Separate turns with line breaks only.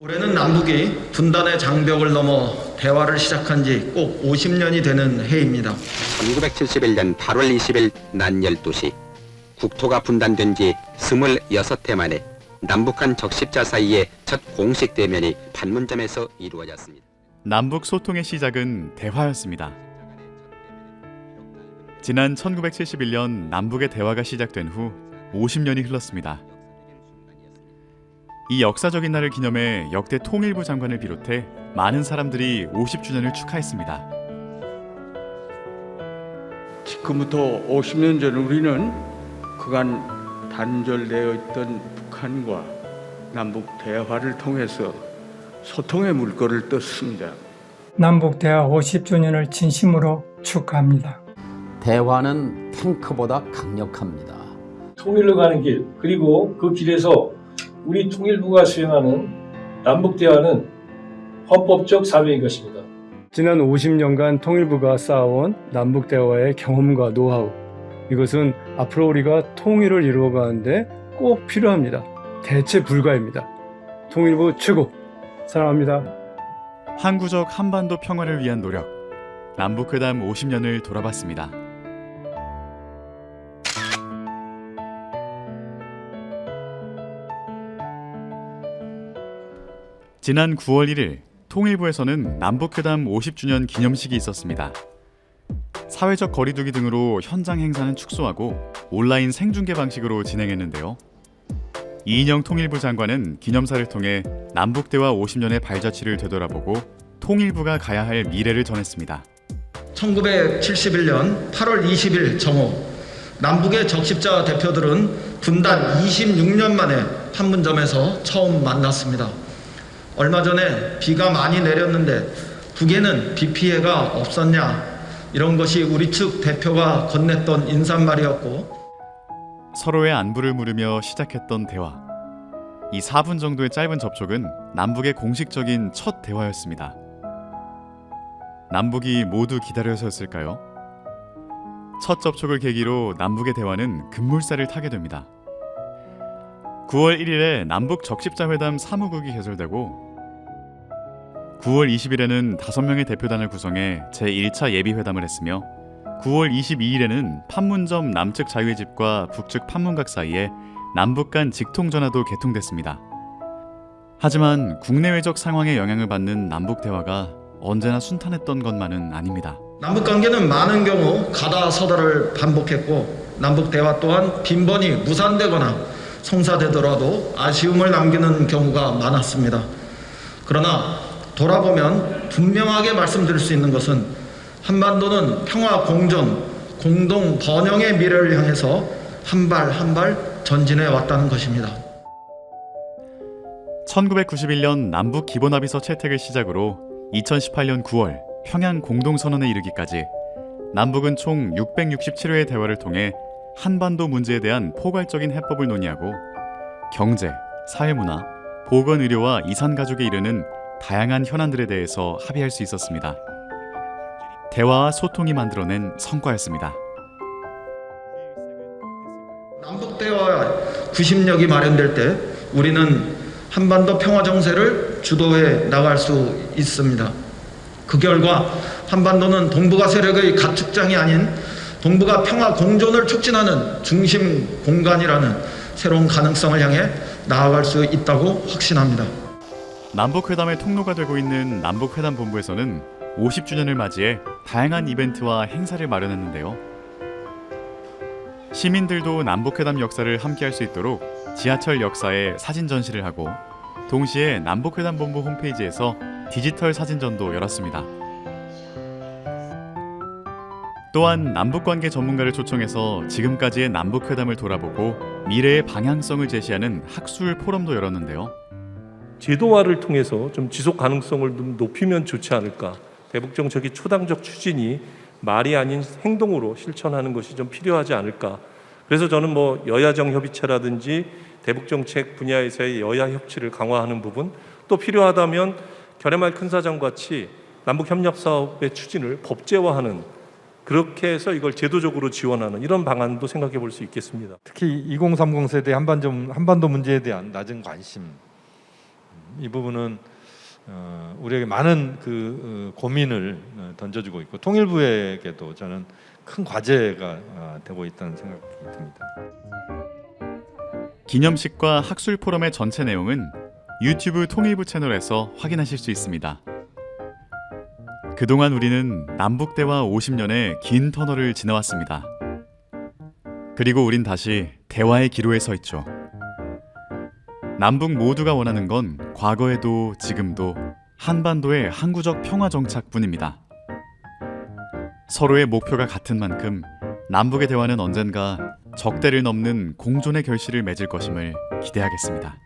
올해는 남북이 분단의 장벽을 넘어 대화를 시작한 지 꼭 50년이 되는 해입니다.
1971년 8월 20일 낮 12시 국토가 분단된 지 26해 만에 남북한 적십자 사이의 첫 공식 대면이 판문점에서 이루어졌습니다.
남북 소통의 시작은 대화였습니다. 지난 1971년 남북의 대화가 시작된 후 50년이 흘렀습니다. 이 역사적인 날을 기념해 역대 통일부 장관을 비롯해 많은 사람들이 50주년을 축하했습니다.
지금부터 50년 전 우리는 그간 단절되어 있던 북한과 남북 대화를 통해서 소통의 물꼬를 떴습니다.
남북 대화 50주년을 진심으로 축하합니다.
대화는 탱크보다 강력합니다.
통일로 가는 길, 그리고 그 길에서 우리 통일부가 수행하는 남북대화는 헌법적 사명인 것입니다.
지난 50년간 통일부가 쌓아온 남북대화의 경험과 노하우, 이것은 앞으로 우리가 통일을 이루어가는데 꼭 필요합니다. 대체 불가입니다. 통일부 최고! 사랑합니다.
항구적 한반도 평화를 위한 노력, 남북회담 50년을 돌아봤습니다. 지난 9월 1일 통일부에서는 남북회담 50주년 기념식이 있었습니다. 사회적 거리두기 등으로 현장 행사는 축소하고 온라인 생중계 방식으로 진행했는데요. 이인영 통일부 장관은 기념사를 통해 남북대화 50년의 발자취를 되돌아보고 통일부가 가야 할 미래를 전했습니다.
1971년 8월 20일 정오, 남북의 적십자 대표들은 분단 26년 만에 판문점에서 처음 만났습니다. 얼마 전에 비가 많이 내렸는데 북에는 비 피해가 없었냐, 이런 것이 우리 측 대표가 건넸던 인사말이었고,
서로의 안부를 물으며 시작했던 대화. 이 4분 정도의 짧은 접촉은 남북의 공식적인 첫 대화였습니다. 남북이 모두 기다려서였을까요? 첫 접촉을 계기로 남북의 대화는 급물살을 타게 됩니다. 9월 1일에 남북 적십자 회담 사무국이 개설되고 9월 20일에는 5명의 대표단을 구성해 제1차 예비회담을 했으며 9월 22일에는 판문점 남측 자유의 집과 북측 판문각 사이에 남북 간 직통전화도 개통됐습니다. 하지만 국내외적 상황에 영향을 받는 남북 대화가 언제나 순탄했던 것만은 아닙니다.
남북관계는 많은 경우 가다서다를 반복했고, 남북 대화 또한 빈번히 무산되거나 성사되더라도 아쉬움을 남기는 경우가 많았습니다. 그러나 돌아보면 분명하게 말씀드릴 수 있는 것은 한반도는 평화 공존, 공동 번영의 미래를 향해서 한 발 한 발 전진해 왔다는 것입니다.
1991년 남북 기본합의서 채택을 시작으로 2018년 9월 평양 공동선언에 이르기까지 남북은 총 667회의 대화를 통해 한반도 문제에 대한 포괄적인 해법을 논의하고 경제, 사회문화, 보건의료와 이산가족에 이르는 다양한 현안들에 대해서 합의할 수 있었습니다. 대화와 소통이 만들어낸 성과였습니다.
남북대화 구심력이 마련될 때 우리는 한반도 평화 정세를 주도해 나갈 수 있습니다. 그 결과 한반도는 동북아 세력의 가축장이 아닌 동북아 평화 공존을 촉진하는 중심 공간이라는 새로운 가능성을 향해 나아갈 수 있다고 확신합니다.
남북회담의 통로가 되고 있는 남북회담본부에서는 50주년을 맞이해 다양한 이벤트와 행사를 마련했는데요. 시민들도 남북회담 역사를 함께할 수 있도록 지하철 역사에 사진 전시를 하고 동시에 남북회담본부 홈페이지에서 디지털 사진전도 열었습니다. 또한 남북관계 전문가를 초청해서 지금까지의 남북회담을 돌아보고 미래의 방향성을 제시하는 학술 포럼도 열었는데요.
제도화를 통해서 좀 지속 가능성을 좀 높이면 좋지 않을까. 대북 정책의 초당적 추진이 말이 아닌 행동으로 실천하는 것이 좀 필요하지 않을까. 그래서 저는 여야정 협의체라든지 대북 정책 분야에서의 여야 협치를 강화하는 부분, 또 필요하다면 결해말 큰 사장 같이 남북 협력 사업의 추진을 법제화하는, 그렇게 해서 이걸 제도적으로 지원하는 이런 방안도 생각해 볼 수 있겠습니다.
특히 2030 세대 한반도 문제에 대한 낮은 관심, 이 부분은 우리에게 많은 고민을 던져주고 있고 통일부에게도 저는 큰 과제가 되고 있다는 생각이 듭니다.
기념식과 학술 포럼의 전체 내용은 유튜브 통일부 채널에서 확인하실 수 있습니다. 그동안 우리는 남북대화 50년의 긴 터널을 지나왔습니다. 그리고 우린 다시 대화의 기로에 서 있죠. 남북 모두가 원하는 건 과거에도 지금도 한반도의 항구적 평화 정착뿐입니다. 서로의 목표가 같은 만큼 남북의 대화는 언젠가 적대를 넘는 공존의 결실을 맺을 것임을 기대하겠습니다.